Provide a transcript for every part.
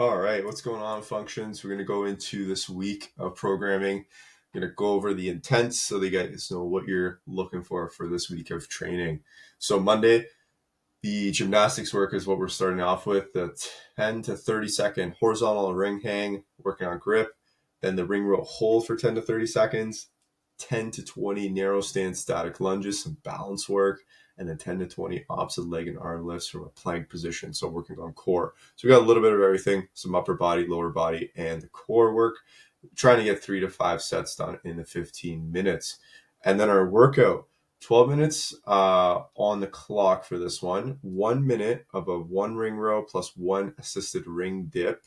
All right, what's going on, functions? We're going to go into this week of programming. Going to go over the intents so that you guys know what you're looking for this week of training. So Monday, the gymnastics work is what we're starting off with. The 10 to 30 second horizontal ring hang, working on grip. Then the ring row hold for 10 to 30 seconds. 10 to 20 narrow stance static lunges, some balance work, and then 10 to 20 opposite leg and arm lifts from a plank position. So working on core. So we got a little bit of everything, some upper body, lower body, and the core work. Trying to get 3 to 5 sets done in the 15 minutes. And then our workout, 12 minutes on the clock for this one. 1 minute of a one ring row plus one assisted ring dip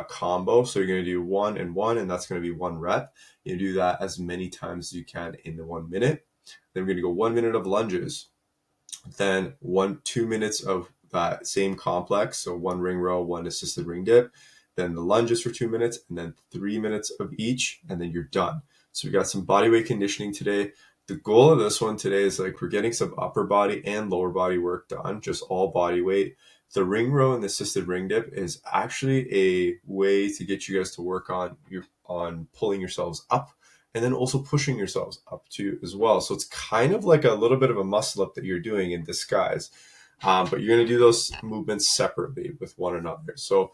combo. So you're going to do one, and that's going to be one rep. You do that as many times as you can in the 1 minute. Then we're going to go 1 minute of lunges, then 2 minutes of that same complex. So one ring row, one assisted ring dip, then the lunges for 2 minutes, and then 3 minutes of each, and then you're done. So we got some body weight conditioning today. The goal of this one today is like we're getting some upper body and lower body work done, just all body weight. The ring row and the assisted ring dip is actually a way to get you guys to work on pulling yourselves up and then also pushing yourselves up too as well. So it's kind of like a little bit of a muscle up that you're doing in disguise. But you're going to do those movements separately with one another. So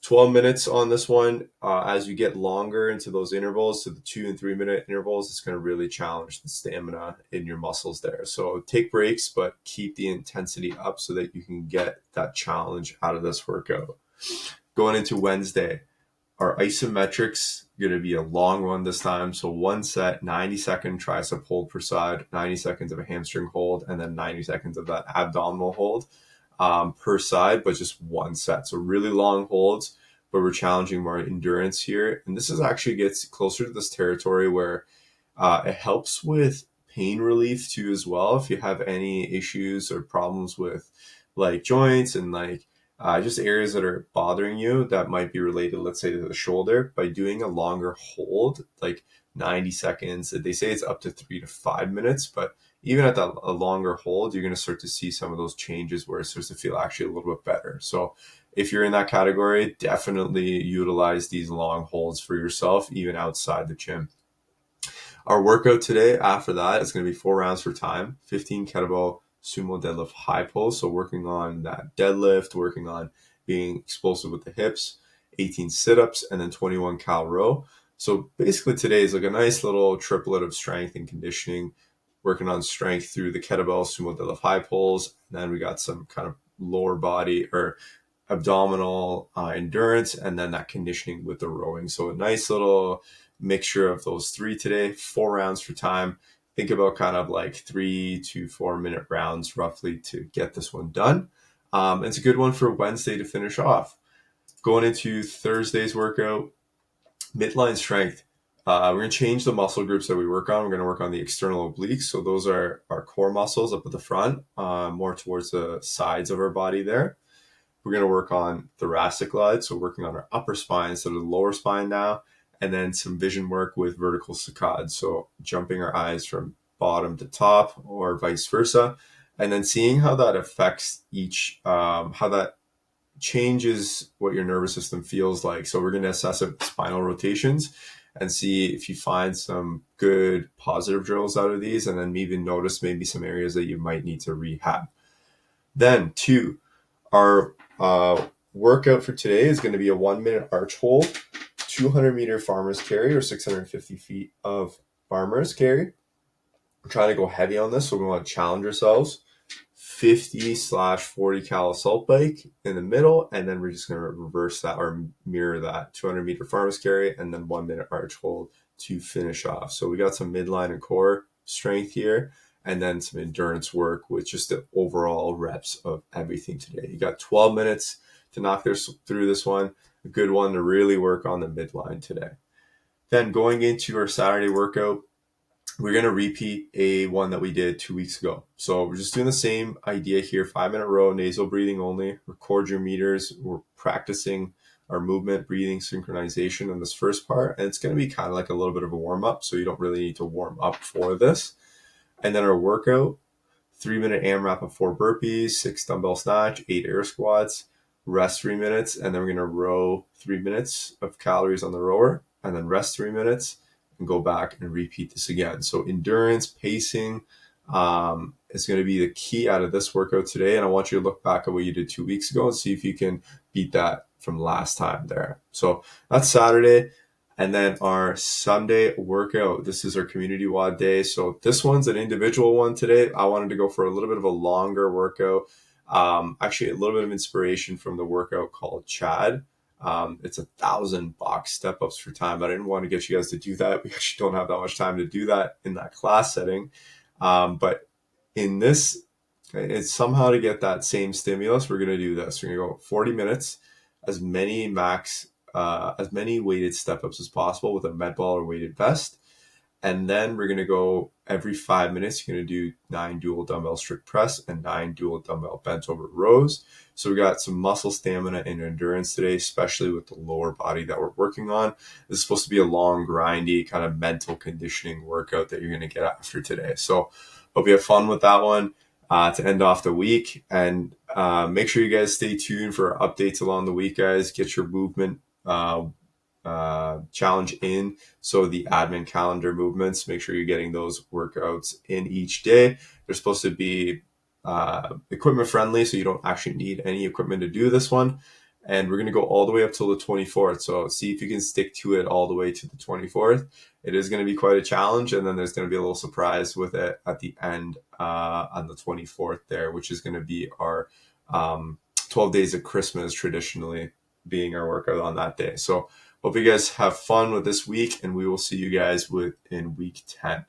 12 minutes on this one. As you get longer into those intervals, to the 2 and 3 minute intervals, it's going to really challenge the stamina in your muscles there. So take breaks, but keep the intensity up so that you can get that challenge out of this workout. Going into Wednesday, our isometrics going to be a long one this time. So one set, 90-second tricep hold per side, 90 seconds of a hamstring hold, and then 90 seconds of that abdominal hold per side, but just one set. So really long holds, but we're challenging more endurance here. And this is actually gets closer to this territory where it helps with pain relief too as well. If you have any issues or problems with like joints and like just areas that are bothering you that might be related, let's say, to the shoulder, by doing a longer hold, like 90 seconds, they say it's up to 3 to 5 minutes, but even at that a longer hold, you're going to start to see some of those changes where it starts to feel actually a little bit better. So if you're in that category, definitely utilize these long holds for yourself, even outside the gym. Our workout today after that is going to be 4 rounds for time, 15 kettlebell sumo deadlift high pulls. So working on that deadlift, working on being explosive with the hips, 18 sit-ups, and then 21 cal row. So basically today is like a nice little triplet of strength and conditioning, working on strength through the kettlebell sumo deadlift high pulls. And then we got some kind of lower body or abdominal endurance, and then that conditioning with the rowing. So a nice little mixture of those three today, 4 rounds for time. Think about kind of like 3 to 4 minute rounds roughly to get this one done. It's a good one for Wednesday to finish off. Going into Thursday's workout, midline strength. We're going to change the muscle groups that we work on. We're going to work on the external obliques. So those are our core muscles up at the front, more towards the sides of our body there. We're going to work on thoracic glide, so working on our upper spine instead of the lower spine now, and then some vision work with vertical saccades, so jumping our eyes from bottom to top or vice versa, and then seeing how that affects how that changes what your nervous system feels like. So we're going to assess spinal rotations and see if you find some good positive drills out of these, and then maybe notice maybe some areas that you might need to rehab. Then our workout for today is going to be a 1 minute arch hold, 200-meter farmer's carry or 650 feet of farmer's carry. We're trying to go heavy on this, so we want to challenge ourselves. 50/40 cal assault bike in the middle, and then we're just going to reverse that or mirror that 200-meter farmer's carry and then 1 minute arch hold to finish off. So we got some midline and core strength here, and then some endurance work with just the overall reps of everything today. You got 12 minutes to knock through this one. A good one to really work on the midline today. Then going into our Saturday workout, we're going to repeat a one that we did 2 weeks ago. So we're just doing the same idea here, 5-minute row, nasal breathing only. Record your meters. We're practicing our movement, breathing, synchronization in this first part. And it's going to be kind of like a little bit of a warm-up, so you don't really need to warm up for this. And then our workout, 3-minute AMRAP of 4 burpees, 6 dumbbell snatch, 8 air squats, rest 3 minutes, and then we're going to row 3 minutes of calories on the rower, and then rest 3 minutes and go back and repeat this again. So endurance, pacing is going to be the key out of this workout today. And I want you to look back at what you did 2 weeks ago and see if you can beat that from last time there. So that's Saturday. And then our Sunday workout, this is our community WOD day. So this one's an individual one today. I wanted to go for a little bit of a longer workout. Actually, a little bit of inspiration from the workout called Chad. It's 1,000 box step ups for time, but I didn't want to get you guys to do that. We actually don't have that much time to do that in that class setting. But in this, it's somehow to get that same stimulus. We're going to do this. We're going to go 40 minutes, as many weighted step ups as possible with a med ball or weighted vest. And then we're going to go every 5 minutes. You're going to do 9 dual dumbbell strict press and 9 dual dumbbell bent over rows. So we got some muscle stamina and endurance today, especially with the lower body that we're working on. This is supposed to be a long, grindy kind of mental conditioning workout that you're going to get after today. So hope you have fun with that one to end off the week. And make sure you guys stay tuned for updates along the week, guys. Get your movement challenge in. So the admin calendar movements, make sure you're getting those workouts in each day. They're supposed to be equipment friendly, so you don't actually need any equipment to do this one. And we're going to go all the way up till the 24th. So see if you can stick to it all the way to the 24th. It is going to be quite a challenge. And then there's going to be a little surprise with it at the end on the 24th there, which is going to be our 12 days of Christmas, traditionally being our workout on that day. So hope you guys have fun with this week, and we will see you guys in week 10.